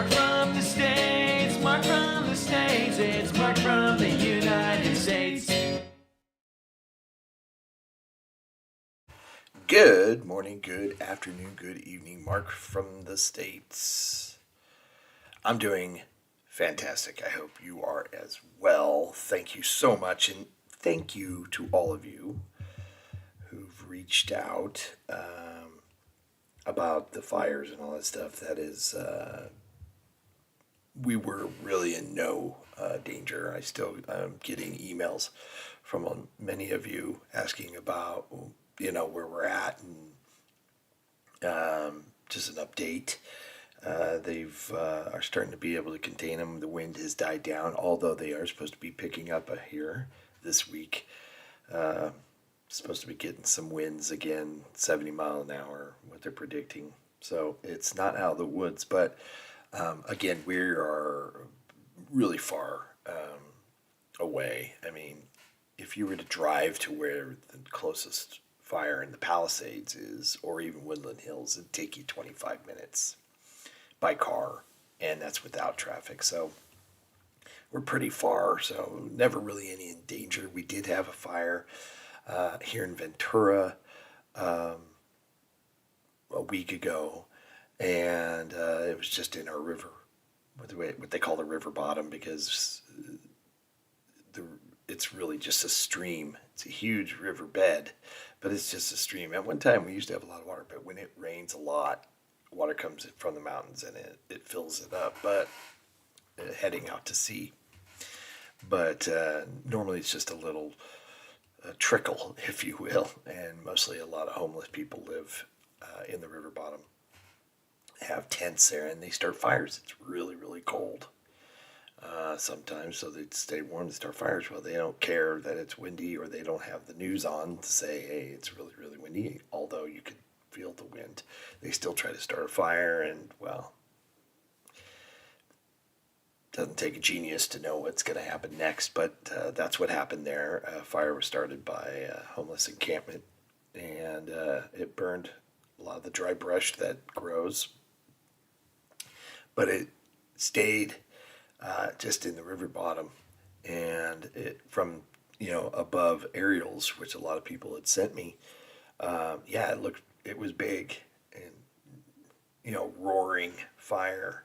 Mark from the States, Mark from the States, it's Mark from the United States. Good morning, good afternoon, good evening, Mark from the States. I'm doing fantastic. I hope you are as well. Thank you so much, and thank you to all of you who've reached out about the fires and all that stuff. That is, we were really in no danger. I still am getting emails from many of you asking about, where we're at and just an update. They've are starting to be able to contain them. The wind has died down, although they are supposed to be picking up here this week. Supposed to be getting some winds again, 70 mile an hour, what they're predicting. So it's not out of the woods, but again, we are really far away. I mean, if you were to drive to where the closest fire in the Palisades is, or even Woodland Hills, it'd take you 25 minutes by car, and that's without traffic. So we're pretty far, so never really any danger. We did have a fire here in Ventura a week ago, and it was just in our river, what they call the river bottom, because it's really just a stream. It's a huge river bed, but it's just a stream. At one time, we used to have a lot of water, but when it rains a lot, water comes in from the mountains and it fills it up, but heading out to sea. But normally it's just a little trickle, if you will, and mostly a lot of homeless people live in the river bottom, have tents there, and they start fires. It's really, really cold sometimes, so they stay warm to start fires. Well, they don't care that it's windy, or they don't have the news on to say, hey, it's really, really windy, although you could feel the wind. They still try to start a fire, and, well, doesn't take a genius to know what's going to happen next, but that's what happened there. A fire was started by a homeless encampment, and it burned a lot of the dry brush that grows, but it stayed just in the river bottom, and it from above aerials, which a lot of people had sent me. It was big, and roaring fire.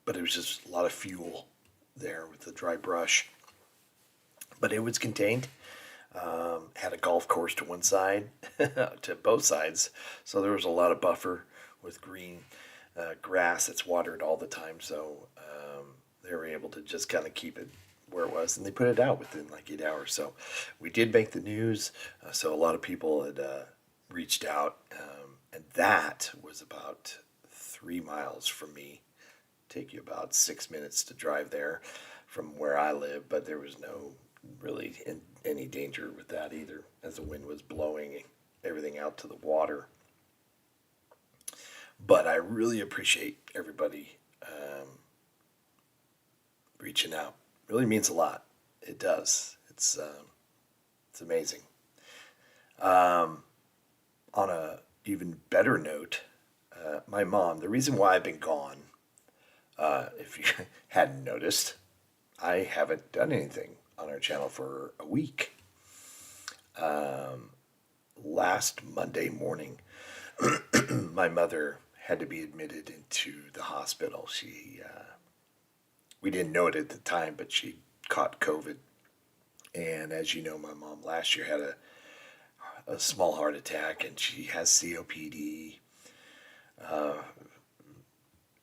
But it was just a lot of fuel there with the dry brush. But it was contained. Had a golf course to one side, to both sides. So there was a lot of buffer with green grass that's watered all the time. So they were able to just kind of keep it where it was. And they put it out within like 8 hours. So we did make the news. So a lot of people had reached out. And that was about 3 miles from me. Take you about 6 minutes to drive there from where I live, but there was no really any danger with that either, as the wind was blowing everything out to the water. But I really appreciate everybody reaching out. Really means a lot. It does. It's amazing. On a even better note, my mom. The reason why I've been gone. If you hadn't noticed, I haven't done anything on our channel for a week. Last Monday morning, my mother had to be admitted into the hospital. We didn't know it at the time, but she caught COVID. And as you know, my mom last year had a small heart attack, and she has COPD.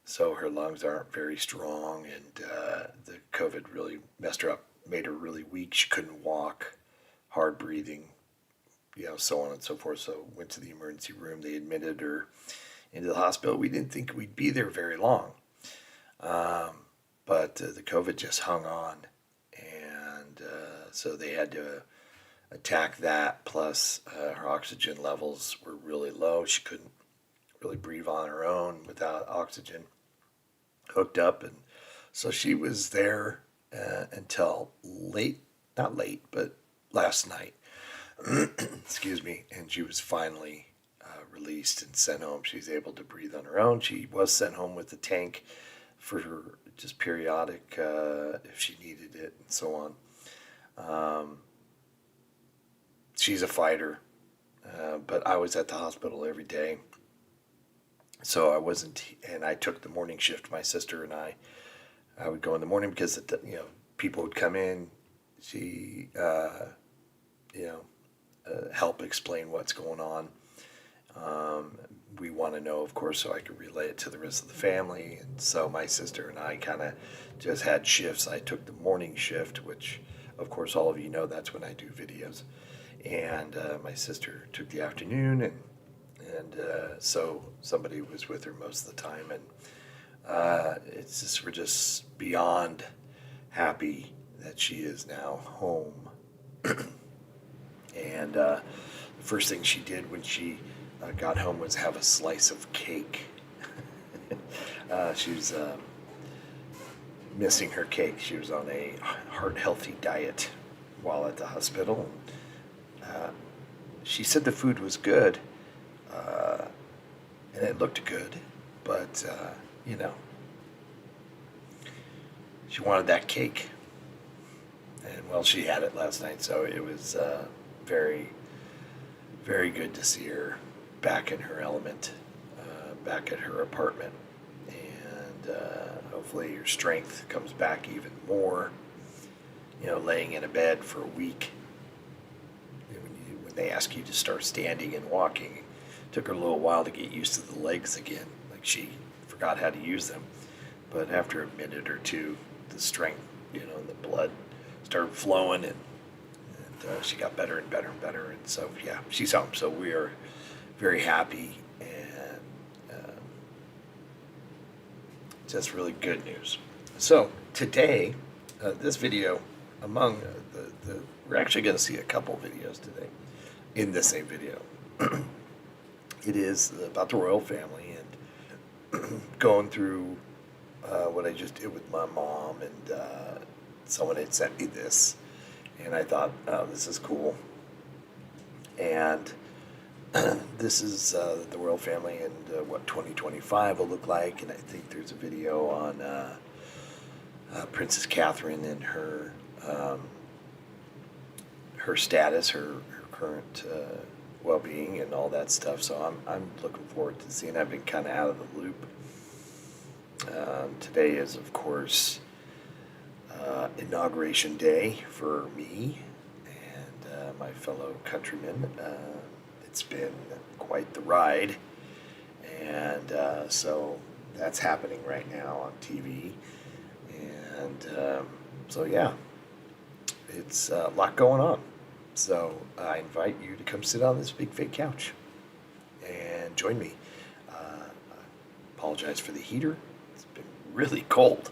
So her lungs aren't very strong, and the COVID really messed her up, made her really weak. She couldn't walk, hard breathing, so on and so forth. So went to the emergency room. They admitted her into the hospital. We didn't think we'd be there very long, but the COVID just hung on, and so they had to attack that. Plus, her oxygen levels were really low. She couldn't really breathe on her own without oxygen hooked up, and so she was there until not late, but last night. Excuse me. And she was finally released and sent home. She's able to breathe on her own. She was sent home with the tank for just periodic if she needed it and so on. She's a fighter, but I was at the hospital every day. So I wasn't, and I took the morning shift. My sister and I would go in the morning because people would come in. She, help explain what's going on. We want to know, of course, so I could relay it to the rest of the family. And so my sister and I kind of just had shifts. I took the morning shift, which, of course, all of you know that's when I do videos. And my sister took the afternoon, and so somebody was with her most of the time. And we're just beyond happy that she is now home. And the first thing she did when she got home was have a slice of cake. She was missing her cake. She was on a heart-healthy diet while at the hospital. She said the food was good, and it looked good, but, she wanted that cake. And, well, she had it last night, so it was very, very good to see her back in her element, back at her apartment. And hopefully her strength comes back even more. Laying in a bed for a week. When they ask you to start standing and walking, it took her a little while to get used to the legs again. Like she forgot how to use them. But after a minute or two, the strength, the blood started flowing, and she got better and better and better. And so, yeah, she's home. So we are very happy, and just really good news. So today, this video, among we're actually going to see a couple videos today in the same video. It is about the royal family and going through what I just did with my mom, and someone had sent me this, and I thought, oh, this is cool. And this is the royal family and what 2025 will look like. And I think there's a video on Princess Catherine and her status, her current well-being, and all that stuff. So I'm looking forward to seeing. I've been kind of out of the loop. Today is, of course, inauguration day for me and my fellow countrymen. It's been quite the ride, and so that's happening right now on TV. And so, yeah, it's a lot going on. So I invite you to come sit on this big fake couch and join me. I apologize for the heater. It's been really cold.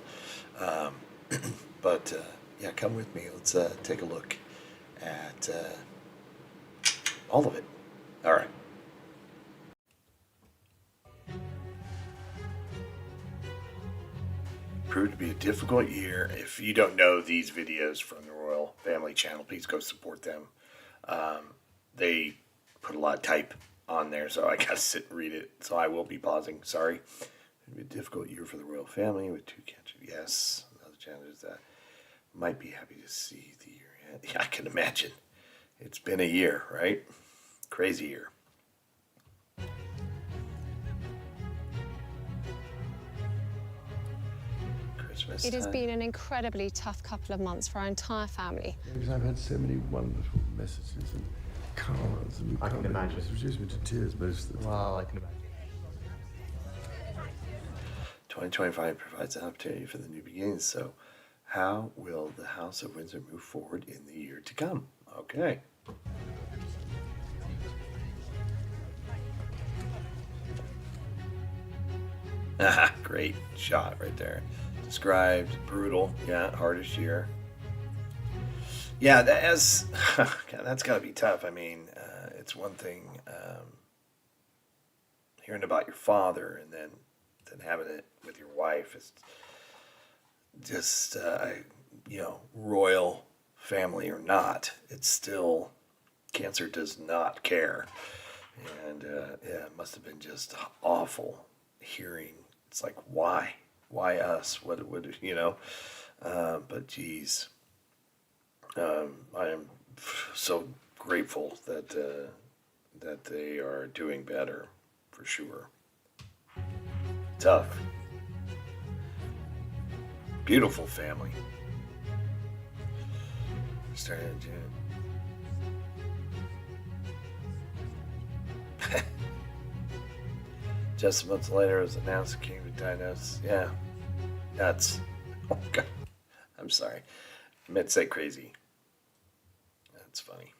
But yeah, come with me. Let's take a look at all of it. All right. Proved to be a difficult year. If you don't know these videos from the Royal Family channel, please go support them. They put a lot of type on there, so I got to sit and read it. So I will be pausing. Sorry. It'll be a difficult year for the Royal Family with 2 cancers. Yes, another challenge is that. Might be happy to see the year end. Yeah, I can imagine. It's been a year, right? Crazy year. Christmas It has time. been an incredibly tough couple of months for our entire family. Because I've had so many wonderful messages and cards, and I can imagine. It's reduced me to tears most of the time. Well, I can imagine. 2025 provides an opportunity for the new beginnings. So, how will the House of Windsor move forward in the year to come? Okay. Great shot right there. Described brutal. Yeah, hardest year. Yeah, that's got to be tough. I mean, it's one thing hearing about your father and then having it with your wife. It's just royal family or not. It's still, cancer does not care. And yeah, it must have been just awful hearing. It's like, why? Why us? What would, you know? But geez, I am so grateful that that they are doing better, for sure. Tough, beautiful family. Started in June. Just a month later, it was announced the king would diagnose. Yeah, nuts. Oh God, I'm sorry. I meant to say crazy. That's funny.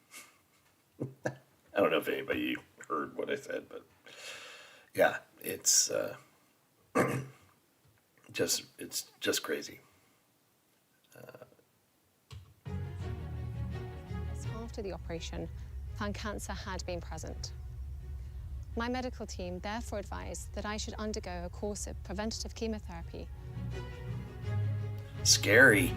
I don't know if anybody heard what I said, but yeah, it's just crazy. After the operation, found cancer had been present. My medical team therefore advised that I should undergo a course of preventative chemotherapy. Scary.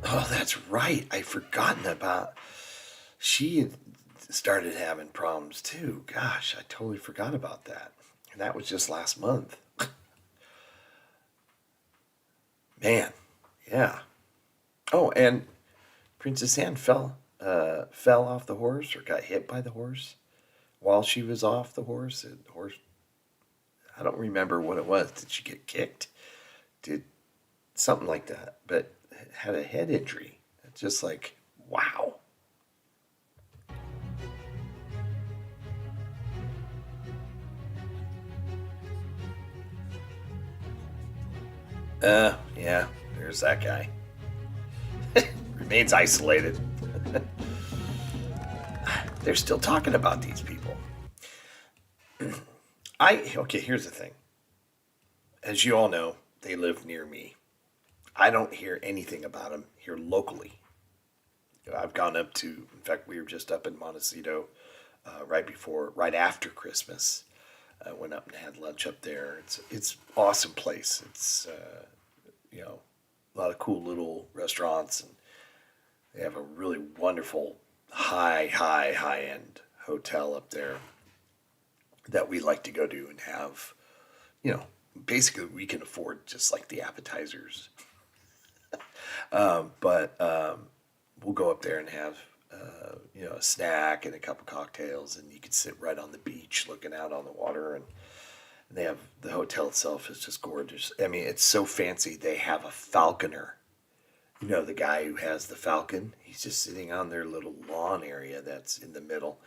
Oh, that's right. I'd forgotten about. She had started having problems too. Gosh, I totally forgot about that. And that was just last month. Man, yeah. Oh, and Princess Anne fell off the horse or got hit by the horse while she was off the horse. The horse, I don't remember what it was. Did she get kicked? Did something like that? But had a head injury. It's just like, wow. Yeah, there's that guy. Remains isolated. They're still talking about these people. Okay, here's the thing. As you all know, they live near me. I don't hear anything about them here locally. I've gone up to, in fact, we were just up in Montecito right after Christmas. I went up and had lunch up there. It's awesome place. It's you know, a lot of cool little restaurants, and they have a really wonderful high end hotel up there that we like to go to and have. You know, basically we can afford just like the appetizers. But we'll go up there and have you know, a snack and a couple cocktails, and you can sit right on the beach looking out on the water. And they have, the hotel itself is just gorgeous. I mean, it's so fancy. They have a falconer. You know, the guy who has the falcon, he's just sitting on their little lawn area that's in the middle,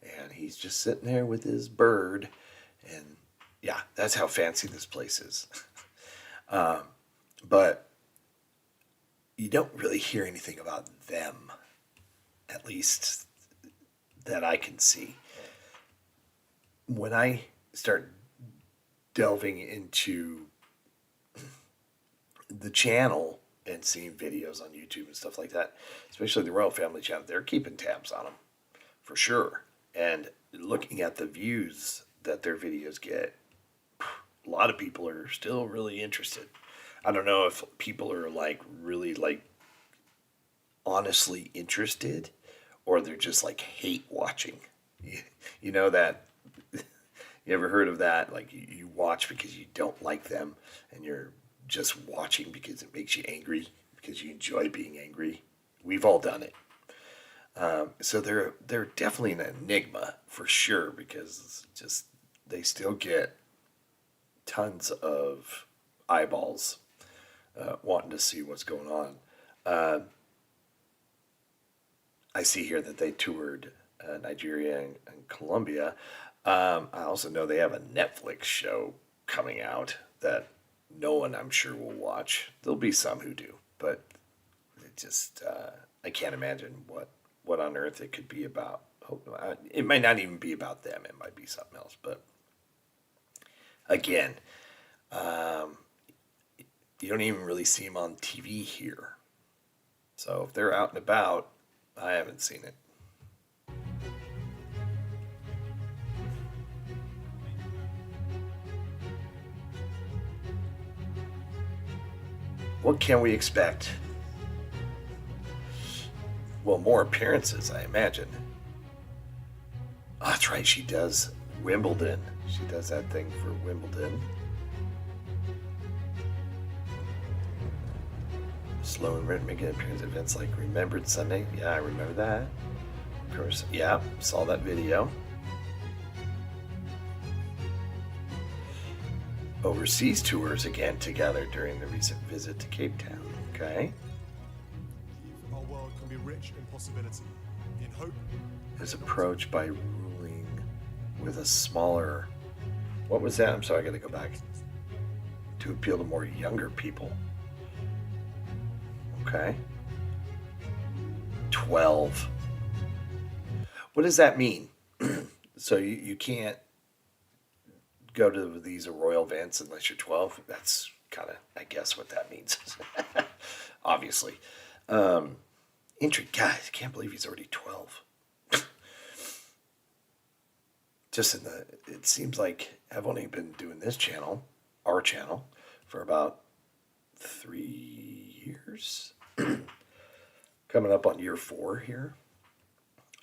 and he's just sitting there with his bird. And yeah, that's how fancy this place is. But you don't really hear anything about them, at least that I can see. When I start delving into the channel and seeing videos on YouTube and stuff like that, especially the Royal Family channel, they're keeping tabs on them for sure. And looking at the views that their videos get, a lot of people are still really interested. I don't know if people are like really like honestly interested, or they're just like hate watching. You know that, you ever heard of that? Like you watch because you don't like them, and you're just watching because it makes you angry, because you enjoy being angry. We've all done it. So they're definitely an enigma for sure, because just they still get tons of eyeballs wanting to see what's going on. I see here that they toured Nigeria and Colombia. I also know they have a Netflix show coming out that no one, I'm sure, will watch. There'll be some who do, but it just I can't imagine what on earth it could be about. It might not even be about them. It might be something else. But again, you don't even really see them on TV here. So if they're out and about, I haven't seen it. What can we expect? Well, more appearances, I imagine. Oh, that's right, she does Wimbledon. She does that thing for Wimbledon. Slow and Rent making appearance at events like Remembered Sunday. Yeah, I remember that. Of course, yeah, saw that video. Overseas tours again together during the recent visit to Cape Town. Okay. Our world can be rich in possibility, in hope. His approach by ruling with a smaller. What was that? I'm sorry, I gotta go back. To appeal to more younger people. Okay. 12. What does that mean? So you can't go to these royal events unless you're 12? That's kind of, I guess, what that means. Obviously. Guys, I can't believe he's already 12. Just it seems like I've only been doing this channel, our channel, for about 3 years. Coming up on year 4 here.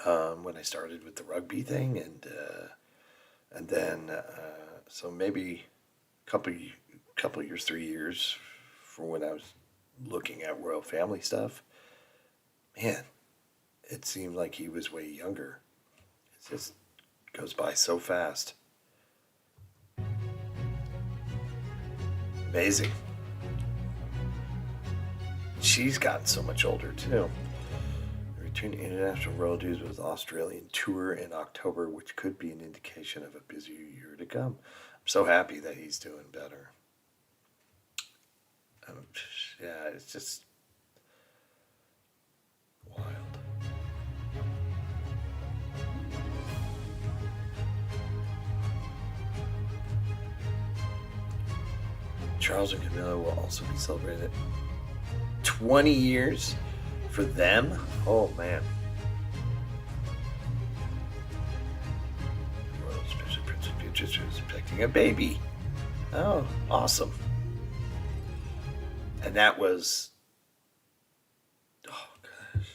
When I started with the rugby thing, and then so maybe a couple years, 3 years for when I was looking at royal family stuff. Man, it seemed like he was way younger. It just goes by so fast. Amazing. She's gotten so much older too. Returning international royal dues with Australian tour in October, which could be an indication of a busier year to come. I'm so happy that he's doing better. Yeah, it's just wild. Charles and Camilla will also be celebrated 20 years for them. Oh man. Royal Special Princess Beatrice is expecting a baby. Oh, awesome. And that was, oh gosh.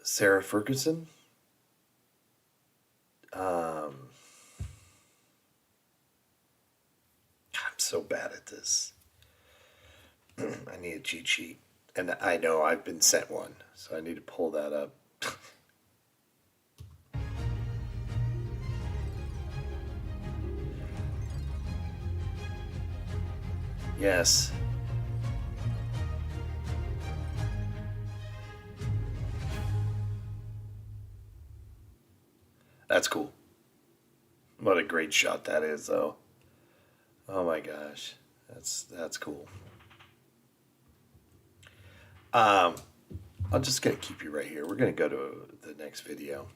Sarah Ferguson. I'm so bad at this. I need a cheat sheet. And I know I've been sent one, so I need to pull that up. Yes. That's cool. What a great shot that is, though. Oh my gosh. That's cool. I'm just going to keep you right here. We're going to go to the next video.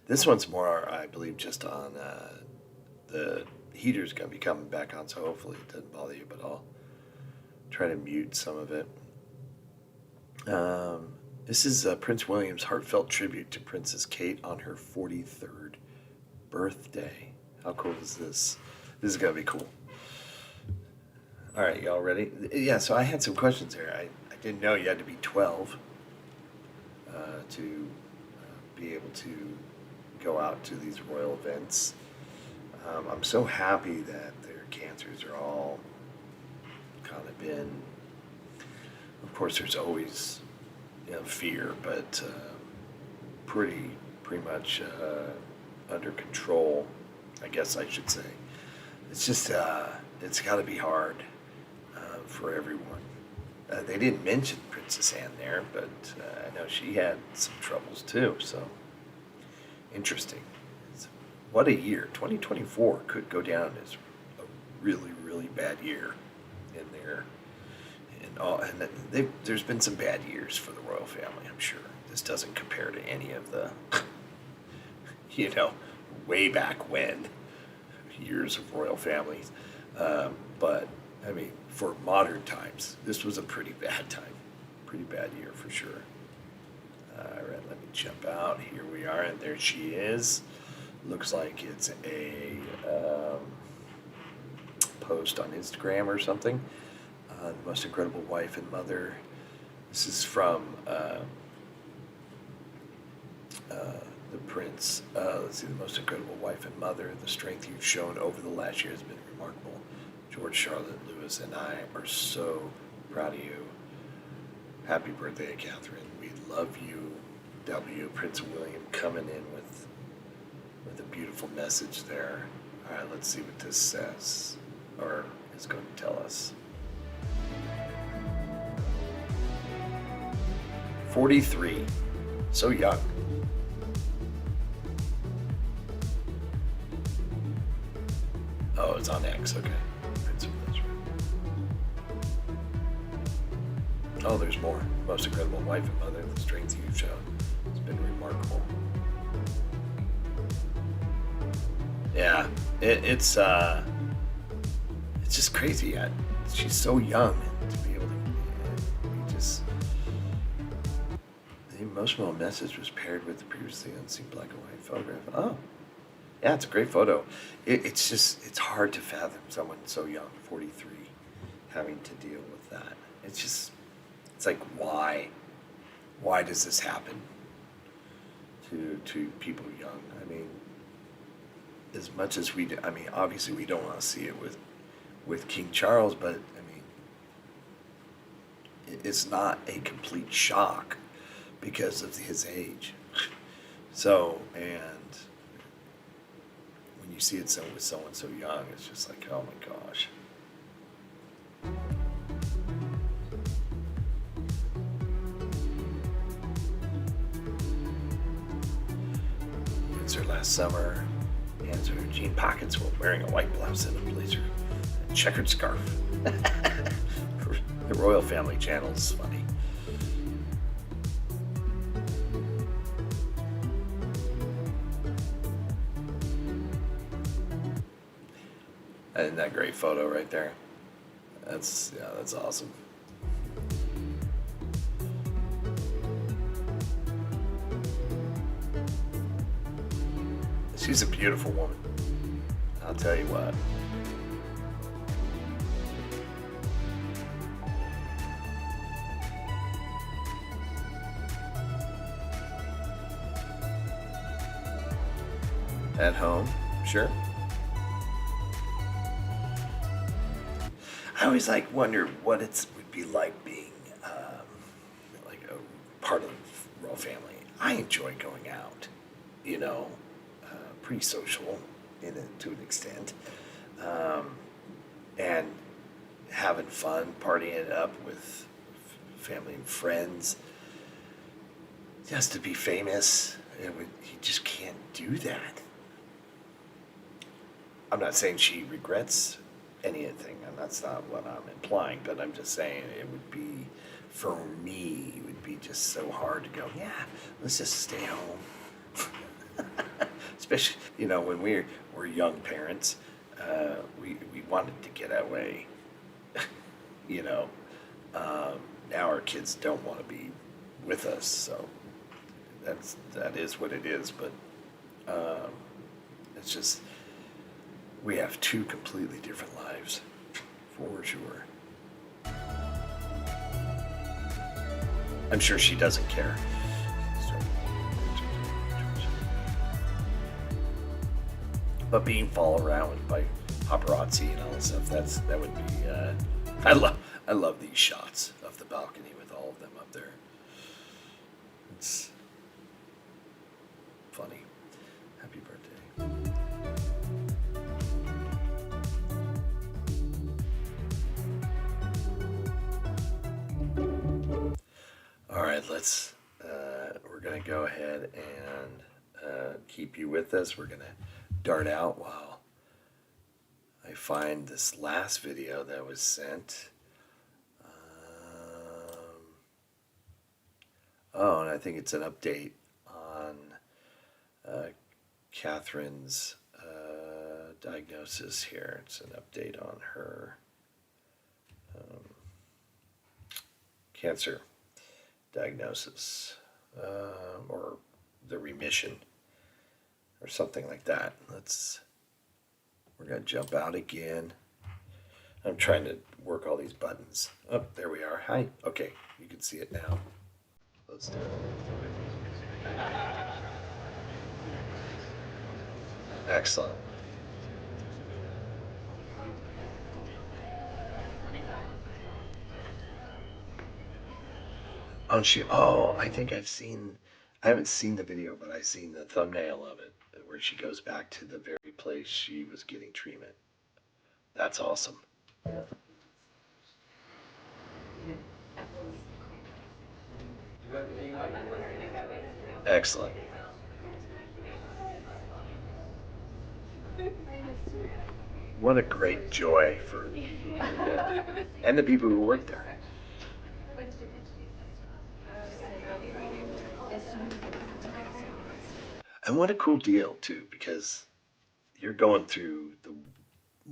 This one's more, I believe, just on the heater's going to be coming back on, so hopefully it doesn't bother you, but I'll try to mute some of it. This is Prince William's heartfelt tribute to Princess Kate on her 43rd birthday. How cool is this? This is going to be cool. All right, y'all ready? Yeah, so I had some questions here. I didn't know you had to be 12 to be able to go out to these royal events. I'm so happy that their cancers are all kind of been, of course there's always, fear, but pretty much under control, I guess I should say. It's just, it's got to be hard for everyone. They didn't mention Princess Anne there, but I know she had some troubles too, so interesting. What a year. 2024 could go down as a really, really bad year in there. And there's been some bad years for the royal family, I'm sure. This doesn't compare to any of the, way back when years of royal families. But, I mean, for modern times, this was a pretty bad time. Pretty bad year for sure. All right, let me jump out. Here we are, and there she is. Looks like it's a post on Instagram or something. The most incredible wife and mother. This is from the Prince. Let's see, the most incredible wife and mother. The strength you've shown over the last year has been remarkable. George, Charlotte, Lewis, and I are so proud of you. Happy birthday, Catherine. We love you. W. Prince William coming in with a beautiful message there. All right, let's see what this says, or is going to tell us. 43. So young. Oh, it's on X, okay. Oh, there's more. Most incredible wife and mother, the strength you've shown. It's been remarkable. Yeah, it's just crazy. She's so young to be able to be just. The emotional message was paired with the previously unseen black and white photograph. Oh, yeah, it's a great photo. It's hard to fathom someone so young, 43, having to deal with that. It's like, why does this happen to people young? I mean, as much as we do, I mean, obviously we don't want to see it with King Charles, but I mean, it's not a complete shock because of his age. So, and when you see it with someone so young, it's just like, oh my gosh. Windsor last summer, hands in her jean pockets while wearing a white blouse and a blazer, a checkered scarf. The royal family channel is funny. Isn't that a great photo right there? That's awesome. She's a beautiful woman. I'll tell you what. At home, sure. I always wonder what it would be like being like a part of the royal family. I enjoy going out, pretty social to an extent, and having fun, partying it up with family and friends. Just to be famous, you just can't do that. I'm not saying she regrets anything, and that's not what I'm implying, but I'm just saying it would be, for me, it would be just so hard to go, yeah, let's just stay home. Especially, when we're young parents, we wanted to get away. Now our kids don't want to be with us, so that is what it is, but it's just, we have two completely different lives, for sure. I'm sure she doesn't care. But being followed around by paparazzi and all that stuff, that would be. I love these shots of the balcony with all of them up there. It's funny. Happy birthday. All right, we're going to go ahead and keep you with us. We're going to dart out while I find this last video that was sent. And I think it's an update on Catherine's diagnosis here. It's an update on her cancer diagnosis, or the remission. or something like that. We're gonna jump out again. I'm trying to work all these buttons. Oh, there we are. Hi. Okay, you can see it now. Let's do it. Excellent. I think I haven't seen the video, but I've seen the thumbnail of it where she goes back to the very place she was getting treatment. That's awesome. Excellent. What a great joy for and the people who work there. And what a cool deal too, because you're going through the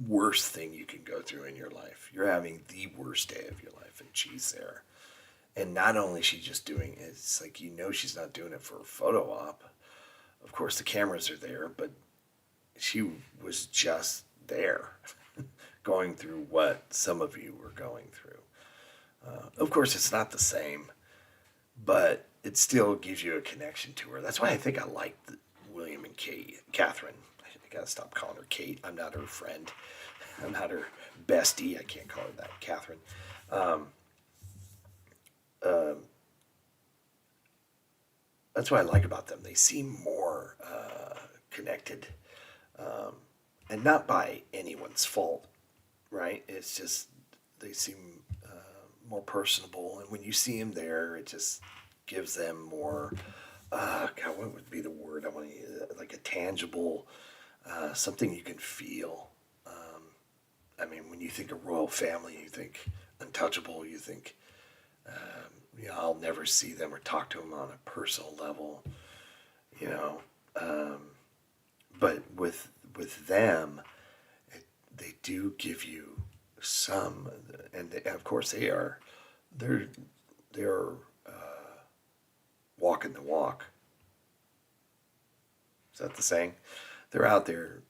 worst thing you can go through in your life. You're having the worst day of your life, and she's there. And not only is she just doing it, it's like she's not doing it for a photo op. Of course, the cameras are there, but she was just there, going through what some of you were going through. Of course, it's not the same, but it still gives you a connection to her. That's why I think I like William and Catherine. I gotta stop calling her Kate. I'm not her friend. I'm not her bestie. I can't call her that, Catherine. That's what I like about them. They seem more connected, and not by anyone's fault, right? It's just they seem more personable, and when you see them there, it just gives them more. God, what would be the word I want to use? Like a tangible, something you can feel. I mean, when you think of royal family, you think untouchable. You think, I'll never see them or talk to them on a personal level, But with them, they do give you some, and of course they're walking the walk. Is that the saying? They're out there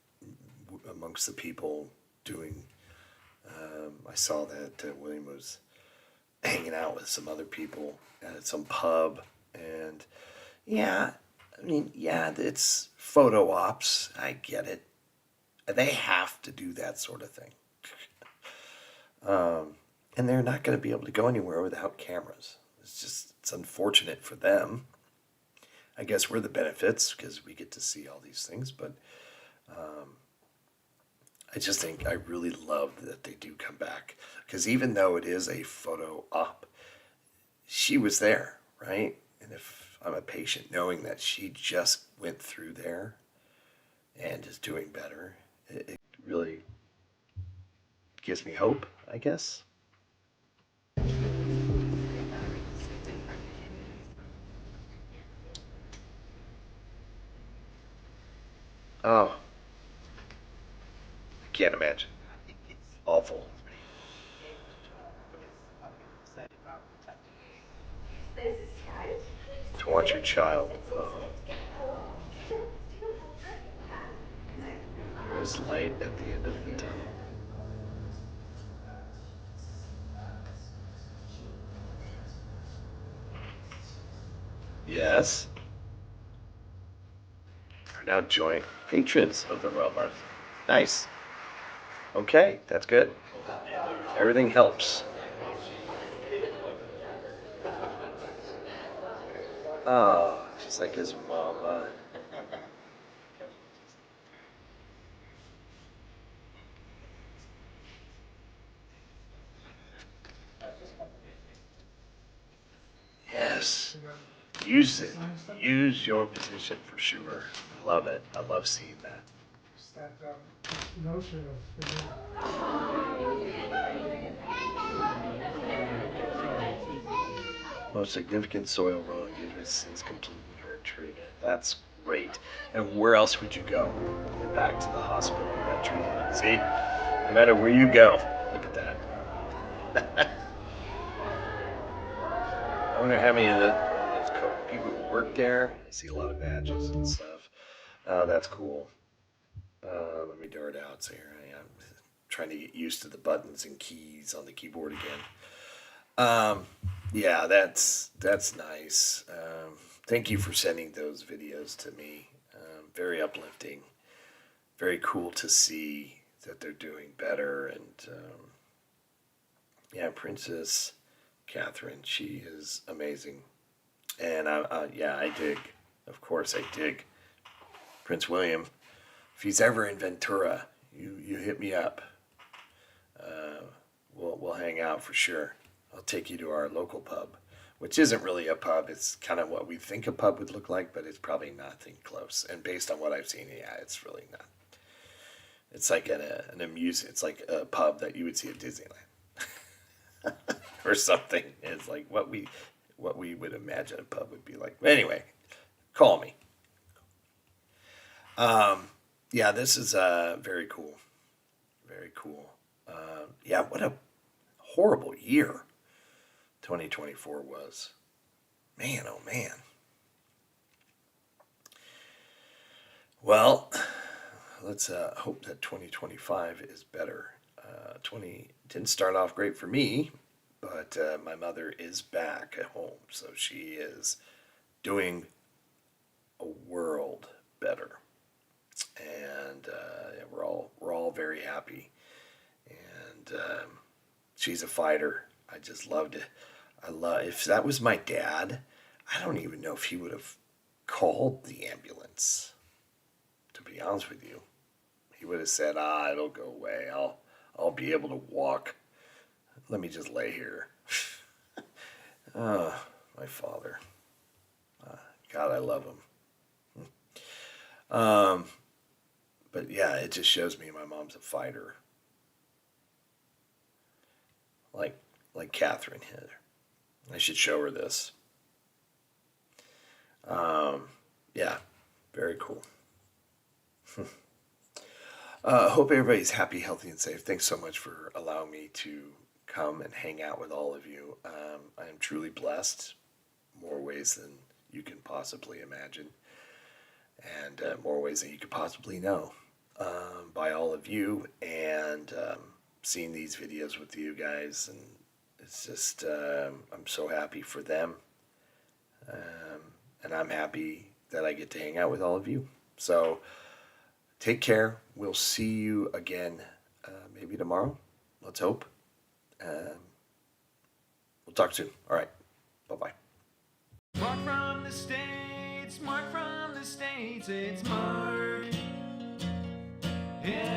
amongst the people doing. I saw that William was hanging out with some other people at some pub, and it's photo ops. I get it. They have to do that sort of thing. And they're not going to be able to go anywhere without cameras. It's unfortunate for them. I guess we're the benefits because we get to see all these things, but I just think I really love that they do come back, because even though it is a photo op, she was there, right? And if I'm a patient, knowing that she just went through there and is doing better, it really gives me hope, I guess. Oh, I can't imagine. Awful. To watch your child. There is light at the end of the tunnel. Yes. Are now joint patrons of the Royal Marathon. Nice. Okay, that's good. Everything helps. Oh, just like his mama. Yes. Use it. Use your position for sure. Love it. I love seeing that. That notion of Most significant soil runoff engagement since completing her treatment. That's great. And where else would you go? Back to the hospital and that treatment. See? No matter where you go. Look at that. I wonder how many of those people who work there. I see a lot of badges and stuff. Oh, that's cool. Let me dart out. So here I am, trying to get used to the buttons and keys on the keyboard again. Yeah, that's nice. Thank you for sending those videos to me. Very uplifting. Very cool to see that they're doing better. And yeah, Princess Catherine, she is amazing. And yeah, I dig. Of course, I dig Prince William. If he's ever in Ventura, you hit me up. We'll hang out for sure. I'll take you to our local pub, which isn't really a pub. It's kind of what we think a pub would look like, but it's probably nothing close. And based on what I've seen, yeah, it's really not. It's like an amusement. It's like a pub that you would see at Disneyland or something. It's like what we would imagine a pub would be like. But anyway, call me. Yeah, this is very cool. Very cool. Yeah, what a horrible year 2024 was. Man, oh man. Well, let's hope that 2025 is better. 20 didn't start off great for me, but my mother is back at home, so she is doing a world better, and yeah, we're all very happy. And she's a fighter. I just loved it. If that was my dad, I don't even know if he would have called the ambulance. To be honest with you, he would have said, it'll go away. I'll be able to walk. Let me just lay here. My father. God, I love him. But yeah, it just shows me my mom's a fighter. Like Catherine here. I should show her this. Yeah, very cool. Hope everybody's happy, healthy, and safe. Thanks so much for allowing me to come and hang out with all of you. I am truly blessed, more ways than you can possibly imagine, and more ways than you could possibly know, by all of you, and seeing these videos with you guys. And it's just, I'm so happy for them, and I'm happy that I get to hang out with all of you. So take care. We'll see you again, maybe tomorrow. Let's hope. We'll talk soon. All right. Bye-bye. Mark from the States, Mark from the States, it's Mark. Yeah.